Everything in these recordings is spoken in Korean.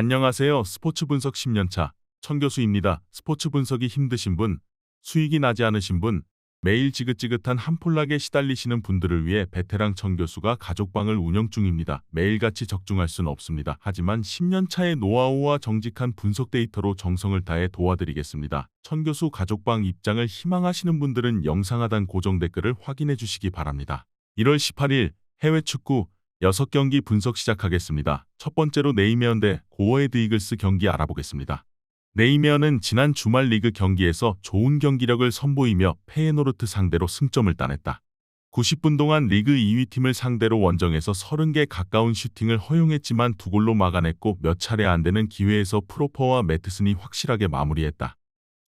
안녕하세요. 스포츠 분석 10년차 천교수입니다. 스포츠 분석이 힘드신 분, 수익이 나지 않으신 분, 매일 지긋지긋한 한폴락에 시달리시는 분들을 위해 베테랑 천교수가 가족방을 운영 중입니다. 매일같이 적중할 수는 없습니다. 하지만 10년차의 노하우와 정직한 분석 데이터로 정성을 다해 도와드리겠습니다. 천교수 가족방 입장을 희망하시는 분들은 영상 하단 고정 댓글을 확인해 주시기 바랍니다. 1월 18일 해외 축구 6경기 분석 시작하겠습니다. 첫 번째로 네이메어 대 고어헤드 이글스 경기 알아보겠습니다. 네이메어는 지난 주말 리그 경기에서 좋은 경기력을 선보이며 페예노르트 상대로 승점을 따냈다. 90분 동안 리그 2위 팀을 상대로 원정에서 30개 가까운 슈팅을 허용했지만 2골로 막아냈고 몇 차례 안 되는 기회에서 프로퍼와 매트슨이 확실하게 마무리했다.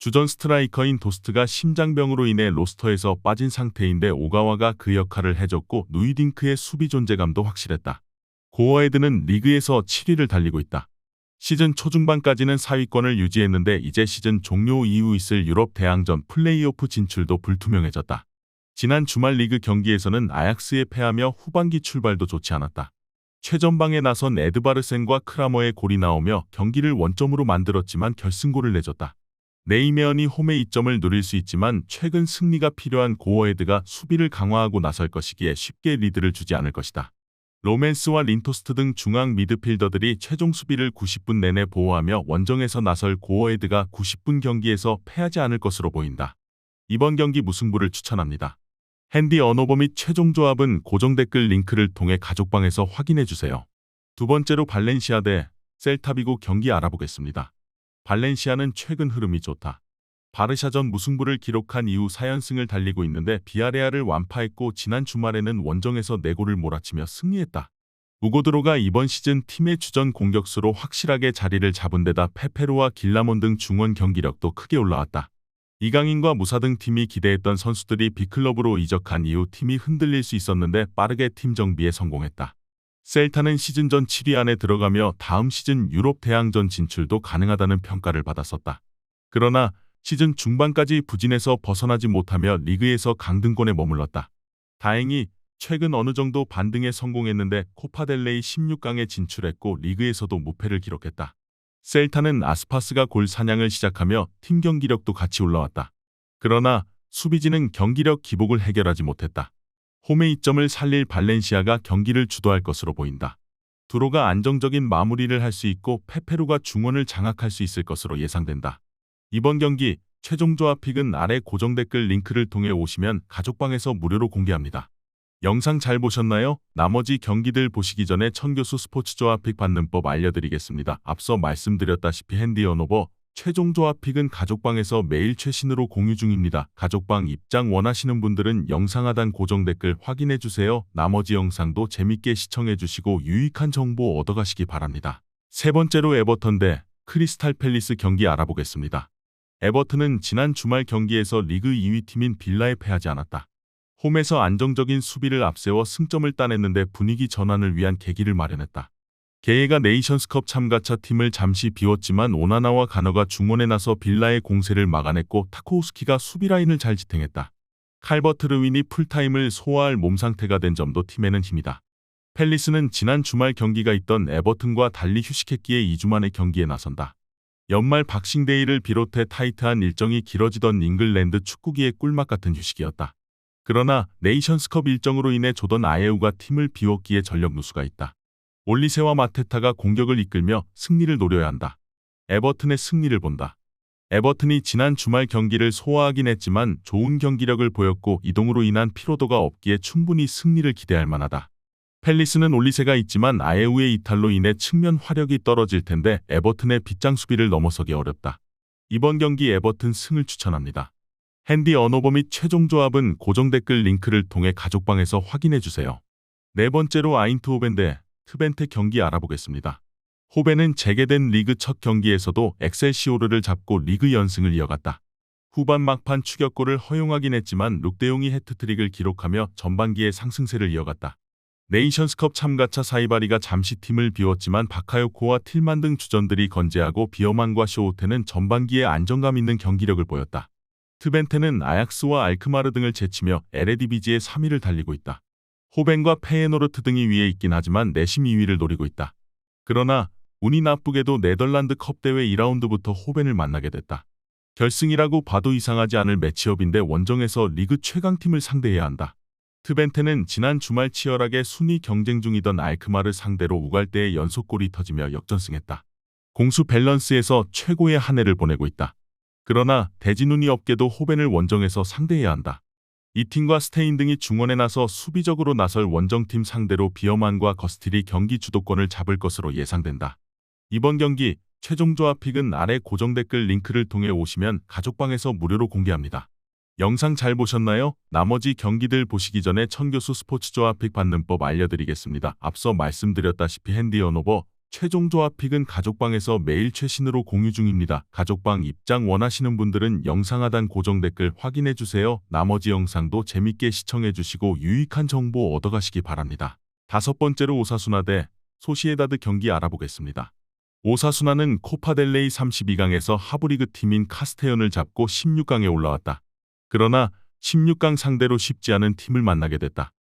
주전 스트라이커인 도스트가 심장병으로 인해 로스터에서 빠진 상태인데 오가와가 그 역할을 해줬고 누이딩크의 수비 존재감도 확실했다. 고어헤드는 리그에서 7위를 달리고 있다. 시즌 초중반까지는 4위권을 유지했는데 이제 시즌 종료 이후 있을 유럽 대항전 플레이오프 진출도 불투명해졌다. 지난 주말 리그 경기에서는 아약스에 패하며 후반기 출발도 좋지 않았다. 최전방에 나선 에드바르센과 크라머의 골이 나오며 경기를 원점으로 만들었지만 결승골을 내줬다. 네이메어니 홈의 이점을 누릴 수 있지만 최근 승리가 필요한 고어헤드가 수비를 강화하고 나설 것이기에 쉽게 리드를 주지 않을 것이다. 로맨스와 린토스트 등 중앙 미드필더들이 최종 수비를 90분 내내 보호하며 원정에서 나설 고어헤드가 90분 경기에서 패하지 않을 것으로 보인다. 이번 경기 무승부를 추천합니다. 핸디 언어버 및 최종 조합은 고정 댓글 링크를 통해 가족방에서 확인해주세요. 두 번째로 발렌시아 대 셀타비고 경기 알아보겠습니다. 발렌시아는 최근 흐름이 좋다. 바르샤전 무승부를 기록한 이후 4연승을 달리고 있는데 비아레알을 완파했고 지난 주말에는 원정에서 4골을 몰아치며 승리했다. 우고드로가 이번 시즌 팀의 주전 공격수로 확실하게 자리를 잡은 데다 페페로와 길라몬 등 중원 경기력도 크게 올라왔다. 이강인과 무사 등 팀이 기대했던 선수들이 빅클럽으로 이적한 이후 팀이 흔들릴 수 있었는데 빠르게 팀 정비에 성공했다. 셀타는 시즌 전 7위 안에 들어가며 다음 시즌 유럽 대항전 진출도 가능하다는 평가를 받았었다. 그러나 시즌 중반까지 부진에서 벗어나지 못하며 리그에서 강등권에 머물렀다. 다행히 최근 어느 정도 반등에 성공했는데 코파델레이 16강에 진출했고 리그에서도 무패를 기록했다. 셀타는 아스파스가 골 사냥을 시작하며 팀 경기력도 같이 올라왔다. 그러나 수비진은 경기력 기복을 해결하지 못했다. 홈의 이점을 살릴 발렌시아가 경기를 주도할 것으로 보인다. 두로가 안정적인 마무리를 할 수 있고 페페루가 중원을 장악할 수 있을 것으로 예상된다. 이번 경기 최종 조합 픽은 아래 고정 댓글 링크를 통해 오시면 가족방에서 무료로 공개합니다. 영상 잘 보셨나요? 나머지 경기들 보시기 전에 천교수 스포츠 조합 픽 받는 법 알려드리겠습니다. 앞서 말씀드렸다시피 핸디 언어버 최종 조합 픽은 가족방에서 매일 최신으로 공유 중입니다. 가족방 입장 원하시는 분들은 영상 하단 고정 댓글 확인해주세요. 나머지 영상도 재밌게 시청해주시고 유익한 정보 얻어가시기 바랍니다. 세 번째로 에버턴 대 크리스탈 팰리스 경기 알아보겠습니다. 에버튼은 지난 주말 경기에서 리그 2위 팀인 빌라에 패하지 않았다. 홈에서 안정적인 수비를 앞세워 승점을 따냈는데 분위기 전환을 위한 계기를 마련했다. 게이가 네이션스컵 참가차 팀을 잠시 비웠지만 오나나와 가너가 중원에 나서 빌라의 공세를 막아냈고 타코우스키가 수비 라인을 잘 지탱했다. 칼버트 르윈이 풀타임을 소화할 몸 상태가 된 점도 팀에는 힘이다. 팰리스는 지난 주말 경기가 있던 에버튼과 달리 휴식했기에 2주 만에 경기에 나선다. 연말 박싱데이를 비롯해 타이트한 일정이 길어지던 잉글랜드 축구기의 꿀맛 같은 휴식이었다. 그러나 네이션스컵 일정으로 인해 조던 아예우가 팀을 비웠기에 전력 누수가 있다. 올리세와 마테타가 공격을 이끌며 승리를 노려야 한다. 에버튼의 승리를 본다. 에버튼이 지난 주말 경기를 소화하긴 했지만 좋은 경기력을 보였고 이동으로 인한 피로도가 없기에 충분히 승리를 기대할 만하다. 팰리스는 올리세가 있지만 아예우의 이탈로 인해 측면 화력이 떨어질 텐데 에버튼의 빗장 수비를 넘어서기 어렵다. 이번 경기 에버튼 승을 추천합니다. 핸디 언어버 및 최종 조합은 고정 댓글 링크를 통해 가족방에서 확인해주세요. 네 번째로 아인트호벤 대 트벤테 경기 알아보겠습니다. 호벤은 재개된 리그 첫 경기에서도 엑셀시오르를 잡고 리그 연승을 이어갔다. 후반 막판 추격골을 허용하긴 했지만 룩데용이 해트트릭을 기록하며 전반기에 상승세를 이어갔다. 네이션스컵 참가차 사이바리가 잠시 팀을 비웠지만 바카요코와 틸만 등 주전들이 건재하고 비어만과 쇼호테는 전반기에 안정감 있는 경기력을 보였다. 트벤테는 아약스와 알크마르 등을 제치며 에레디비지의 3위를 달리고 있다. 호벤과 페예노르트 등이 위에 있긴 하지만 내심 2위를 노리고 있다. 그러나 운이 나쁘게도 네덜란드 컵 대회 2라운드부터 호벤을 만나게 됐다. 결승이라고 봐도 이상하지 않을 매치업인데 원정에서 리그 최강팀을 상대해야 한다. 트벤테는 지난 주말 치열하게 순위 경쟁 중이던 알크마를 상대로 우갈대의 연속골이 터지며 역전승했다. 공수 밸런스에서 최고의 한 해를 보내고 있다. 그러나 대진운이 없게도 호벤을 원정에서 상대해야 한다. 이 팀과 스테인 등이 중원에 나서 수비적으로 나설 원정팀 상대로 비어만과 거스틸이 경기 주도권을 잡을 것으로 예상된다. 이번 경기 최종 조합픽은 아래 고정 댓글 링크를 통해 오시면 가족방에서 무료로 공개합니다. 영상 잘 보셨나요? 나머지 경기들 보시기 전에 천교수 스포츠 조합픽 받는 법 알려드리겠습니다. 앞서 말씀드렸다시피 핸디 언오버 최종 조합픽은 가족방에서 매일 최신으로 공유 중입니다. 가족방 입장 원하시는 분들은 영상 하단 고정 댓글 확인해주세요. 나머지 영상도 재밌게 시청해주시고 유익한 정보 얻어가시기 바랍니다. 다섯 번째로 오사수나 대 소시에다드 경기 알아보겠습니다. 오사수나는 코파델레이 32강에서 하브리그 팀인 카스테연을 잡고 16강에 올라왔다. 그러나 16강 상대로 쉽지 않은 팀을 만나게 됐다.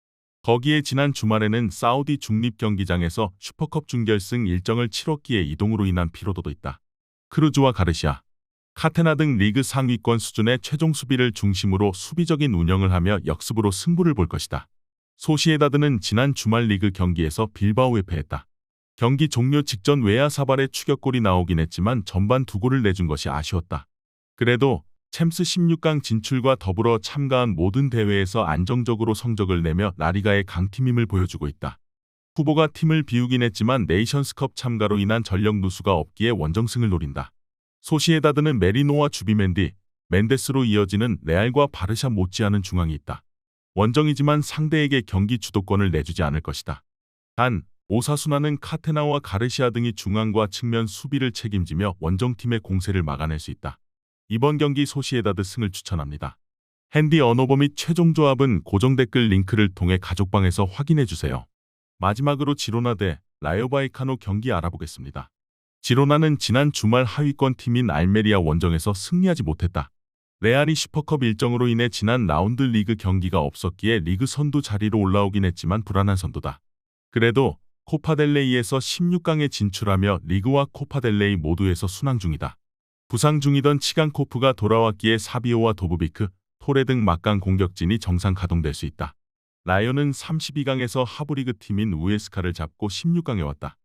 거기에 지난 주말에는 사우디 중립경기장에서 슈퍼컵 준결승 일정을 치렀기에 이동으로 인한 피로도도 있다. 크루즈와 가르시아, 카테나 등 리그 상위권 수준의 최종 수비를 중심으로 수비적인 운영을 하며 역습으로 승부를 볼 것이다. 소시에다드는 지난 주말 리그 경기에서 빌바오에 패했다. 경기 종료 직전 웨아사발의 추격골이 나오긴 했지만 전반 2골을 내준 것이 아쉬웠다. 그래도 챔스 16강 진출과 더불어 참가한 모든 대회에서 안정적으로 성적을 내며 라리가의 강팀임을 보여주고 있다. 후보가 팀을 비우긴 했지만 네이션스컵 참가로 인한 전력 누수가 없기에 원정승을 노린다. 소시에다드는 메리노와 주비멘디, 멘데스로 이어지는 레알과 바르샤 못지않은 중앙이 있다. 원정이지만 상대에게 경기 주도권을 내주지 않을 것이다. 단, 오사수나는 카테나와 가르시아 등이 중앙과 측면 수비를 책임지며 원정팀의 공세를 막아낼 수 있다. 이번 경기 소시에다드 승을 추천합니다. 핸디 언오버 및 최종 조합은 고정 댓글 링크를 통해 가족방에서 확인해주세요. 마지막으로 지로나 대 라요 바이카노 경기 알아보겠습니다. 지로나는 지난 주말 하위권 팀인 알메리아 원정에서 승리하지 못했다. 레알이 슈퍼컵 일정으로 인해 지난 라운드 리그 경기가 없었기에 리그 선두 자리로 올라오긴 했지만 불안한 선두다. 그래도 코파델레이에서 16강에 진출하며 리그와 코파델레이 모두에서 순항 중이다. 부상 중이던 치간코프가 돌아왔기에 사비오와 도브비크, 토레 등 막강 공격진이 정상 가동될 수 있다. 라이온은 32강에서 하브리그 팀인 우에스카를 잡고 16강에 왔다.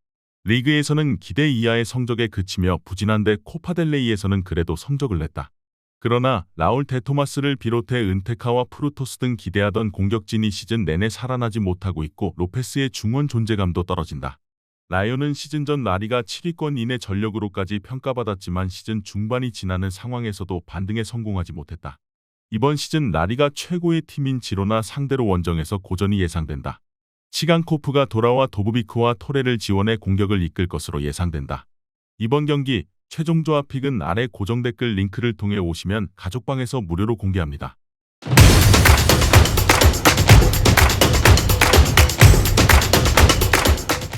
리그에서는 기대 이하의 성적에 그치며 부진한데 코파델레이에서는 그래도 성적을 냈다. 그러나 라울 데토마스를 비롯해 은테카와 프루토스 등 기대하던 공격진이 시즌 내내 살아나지 못하고 있고 로페스의 중원 존재감도 떨어진다. 라이온은 시즌 전 라리가 7위권 이내 전력으로까지 평가받았지만 시즌 중반이 지나는 상황에서도 반등에 성공하지 못했다. 이번 시즌 라리가 최고의 팀인 지로나 상대로 원정에서 고전이 예상된다. 치간코프가 돌아와 도브비크와 토레를 지원해 공격을 이끌 것으로 예상된다. 이번 경기 최종 조합픽은 아래 고정 댓글 링크를 통해 오시면 가족방에서 무료로 공개합니다.